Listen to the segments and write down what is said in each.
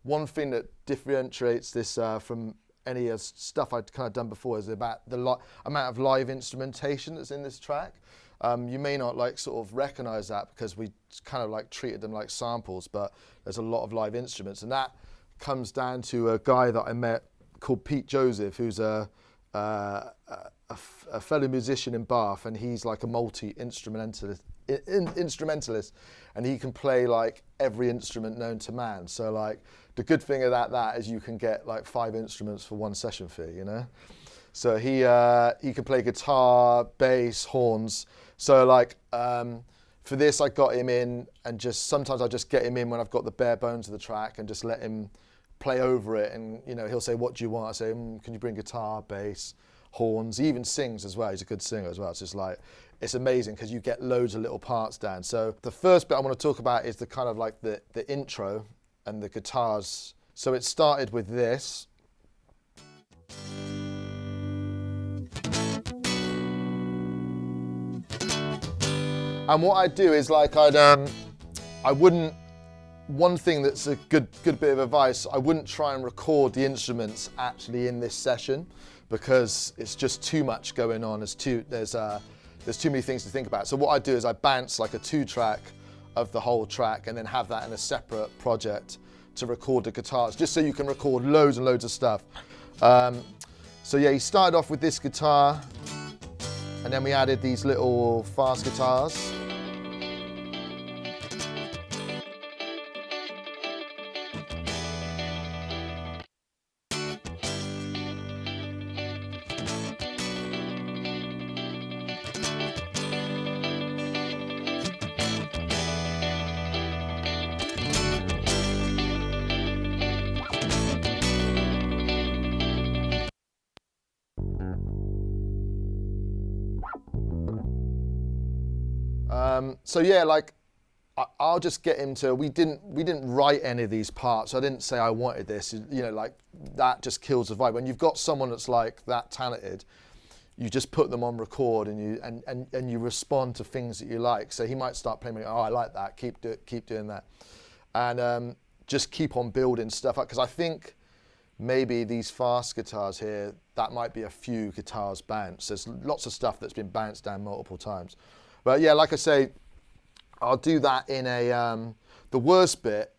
one thing that differentiates this from any stuff I'd kind of done before is about the amount of live instrumentation that's in this track. You may not like sort of recognize that because we kind of like treated them like samples, but there's a lot of live instruments, and that comes down to a guy that I met called Pete Joseph, who's a fellow musician in Bath, and he's like a multi-instrumentalist, and he can play like every instrument known to man. So like the good thing about that is you can get like 5 instruments for one session fee, you know. So he can play guitar, bass, horns. So like for this, I got him in, and just sometimes I just get him in when I've got the bare bones of the track and just let him play over it. And you know, he'll say, "What do you want?" I say, "Can you bring guitar, bass, horns?" He even sings as well. He's a good singer as well. It's just like, it's amazing because you get loads of little parts down. So the first bit I want to talk about is the kind of like the intro and the guitars. So it started with this. And what I'd do is like I wouldn't, one thing that's a good bit of advice, I wouldn't try and record the instruments actually in this session because it's just too much going on. There's too many things to think about. So what I do is I bounce like a 2-track of the whole track and then have that in a separate project to record the guitars, just so you can record loads and loads of stuff. So yeah, he started off with this guitar, and then we added these little fast guitars. So yeah, like I'll just get him to. We didn't write any of these parts. I didn't say I wanted this. You know, like that just kills the vibe. When you've got someone that's like that talented, you just put them on record and you respond to things that you like. So he might start playing. Oh, I like that. Keep doing that, and just keep on building stuff up. Because I think maybe these fast guitars here, that might be a few guitars bounced. There's lots of stuff that's been bounced down multiple times. But yeah, like I say, I'll do that in a, the worst bit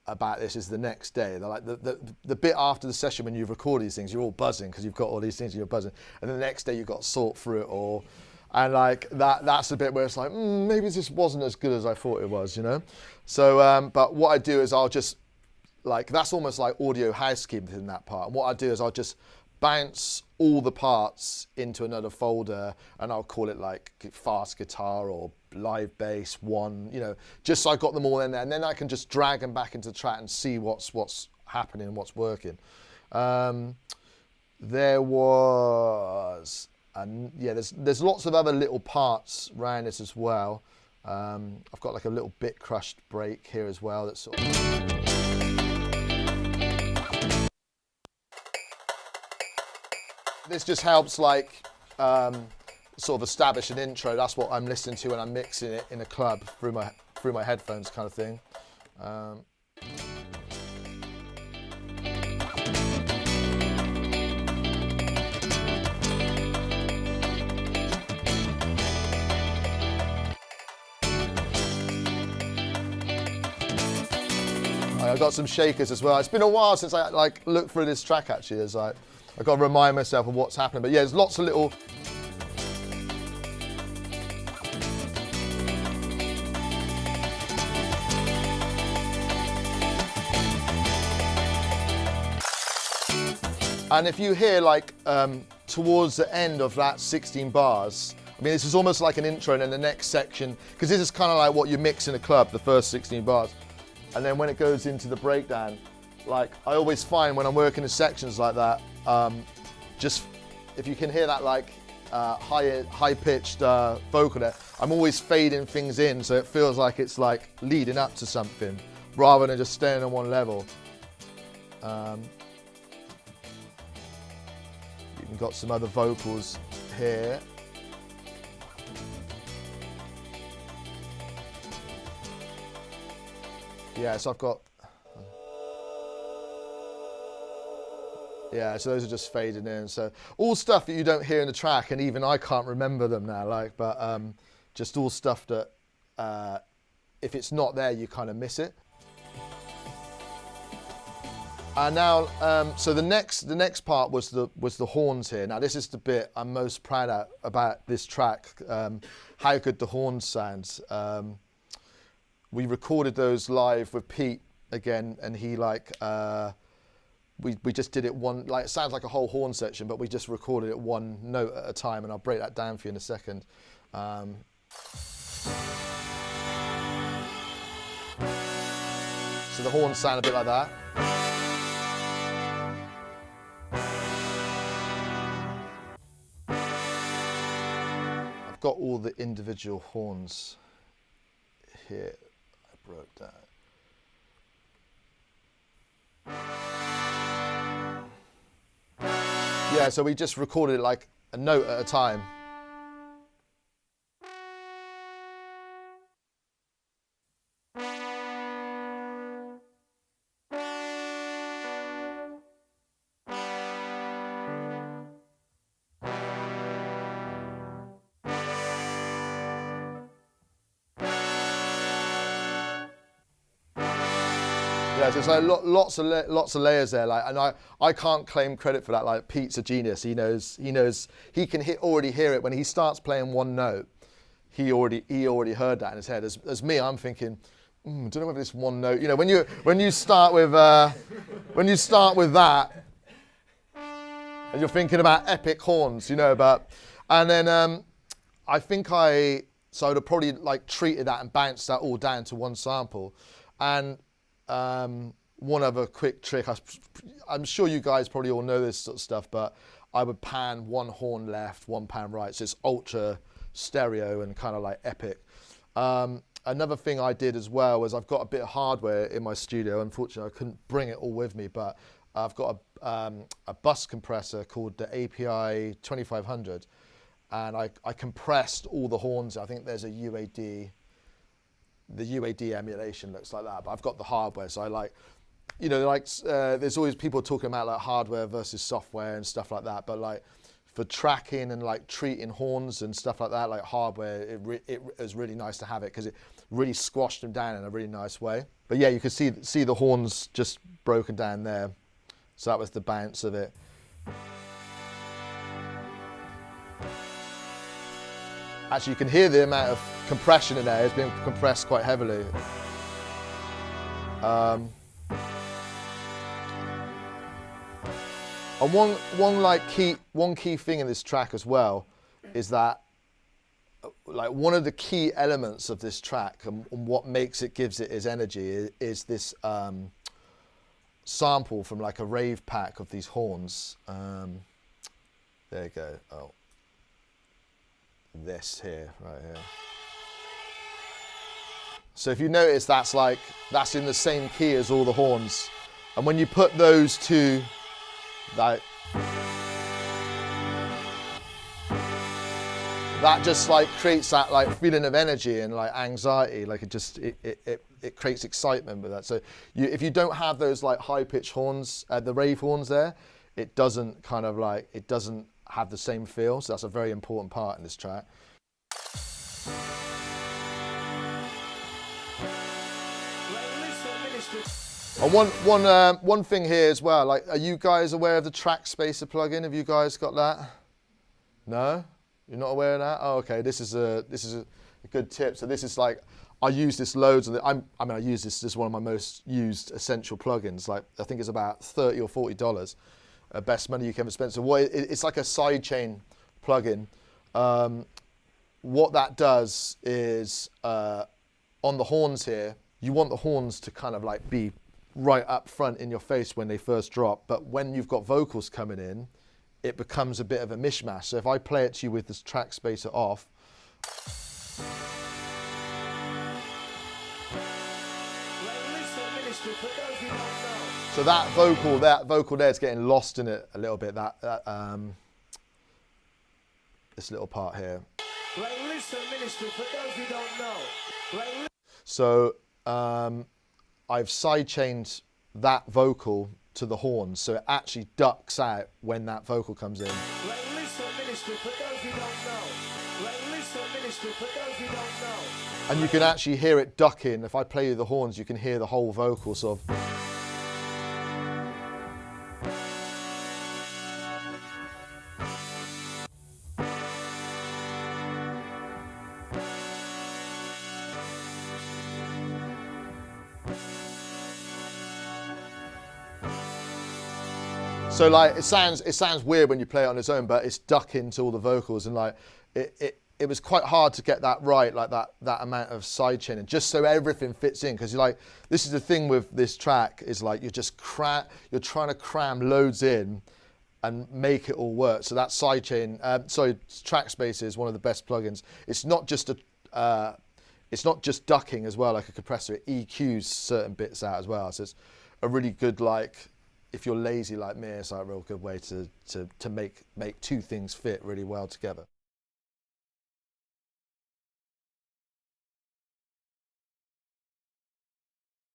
about this is the next day. Like the bit after the session when you record these things, you're all buzzing because you've got all these things, you're buzzing. And then the next day you've got to sort through it all. And like that's the bit where it's like, maybe this wasn't as good as I thought it was, you know? So, but what I do is I'll just, like, that's almost like audio housekeeping in that part. And what I do is I'll just bounce all the parts into another folder, and I'll call it like fast guitar or live bass 1, you know, just so I got them all in there, and then I can just drag them back into the track and see what's happening and what's working. There was, yeah, there's lots of other little parts around this as well. I've got like a little bit crushed break here as well. That's sort of. This just helps like sort of establish an intro. That's what I'm listening to when I'm mixing it in a club through my headphones, kind of thing. I got some shakers as well. It's been a while since I like looked through this track actually. As I've got to remind myself of what's happening. But yeah, there's lots of little. And if you hear like towards the end of that 16 bars, I mean, this is almost like an intro, and then the next section, because this is kind of like what you mix in a club, the first 16 bars. And then when it goes into the breakdown, like I always find when I'm working in sections like that, just if you can hear that like high-pitched vocal there, I'm always fading things in so it feels like it's like leading up to something rather than just staying on one level. You've got some other vocals here. Yeah, so I've got. Yeah, so those are just fading in. So all stuff that you don't hear in the track, and even I can't remember them now. Like, but just all stuff that if it's not there, you kind of miss it. And now, so the next part was the horns here. Now this is the bit I'm most proud of about this track. How good the horns sound. We recorded those live with Pete again, and he like. We just did it one, like it sounds like a whole horn section, but we just recorded it one note at a time, and I'll break that down for you in a second. So the horns sound a bit like that. I've got all the individual horns here. I broke that. Yeah, so we just recorded it like a note at a time. Yeah, so it's like lots of layers there, like, and I can't claim credit for that. Like Pete's a genius. He knows he can already hear it when he starts playing one note. He already heard that in his head. As me, I'm thinking, don't know whether this one note. You know, when you start with that, and you're thinking about epic horns, you know. And then I think I would have probably like treated that and bounced that all down to one sample, and. One other quick trick, I'm sure you guys probably all know this sort of stuff, but I would pan one horn left, one pan right, so it's ultra stereo and kind of like epic. Another thing I did as well was I've got a bit of hardware in my studio. Unfortunately, I couldn't bring it all with me, but I've got a bus compressor called the API 2500, and I compressed all the horns. I think there's a UAD. The UAD emulation looks like that, but I've got the hardware, so I like, you know, like there's always people talking about like hardware versus software and stuff like that, but like for tracking and like treating horns and stuff like that, like hardware, it was really nice to have it because it really squashed them down in a really nice way. But yeah, you can see the horns just broken down there, so that was the bounce of it. Actually, you can hear the amount of compression in there. It's been compressed quite heavily. And one key thing in this track as well is that like one of the key elements of this track and what gives it its energy is this sample from like a rave pack of these horns. There you go. Oh. This here, right here. So if you notice, that's in the same key as all the horns, and when you put those two, like that, just like creates that like feeling of energy and like anxiety. Like it creates excitement with that. So if you don't have those like high pitched horns, the rave horns there, it doesn't have the same feel, so that's a very important part in this track. And one thing here as well, like, are you guys aware of the Trackspacer plugin? Have you guys got that? No? You're not aware of that? Oh, okay. This is a good tip. So this is like, I use this loads, and I use this. This is one of my most used essential plugins. Like, I think it's about $30 or $40. Best money you can ever spend. So it's like a sidechain plugin. What that does is on the horns here, you want the horns to kind of like be right up front in your face when they first drop. But when you've got vocals coming in, it becomes a bit of a mishmash. So if I play it to you with this Trackspacer off, so that vocal there is getting lost in it a little bit. This little part here. So I've sidechained that vocal to the horns, so it actually ducks out when that vocal comes in. And you can actually hear it ducking. If I play you the horns, you can hear the whole vocal sort of. So like it sounds weird when you play it on its own, but it's ducking to all the vocals, and like it was quite hard to get that right, like that amount of side chaining, just so everything fits in. Because you're like, this is the thing with this track, is like you're trying to cram loads in and make it all work. So that side chain, Trackspacer is one of the best plugins. It's not just ducking as well, like a compressor. It EQs certain bits out as well. So it's a really good, like, if you're lazy like me, it's like a real good way to make two things fit really well together.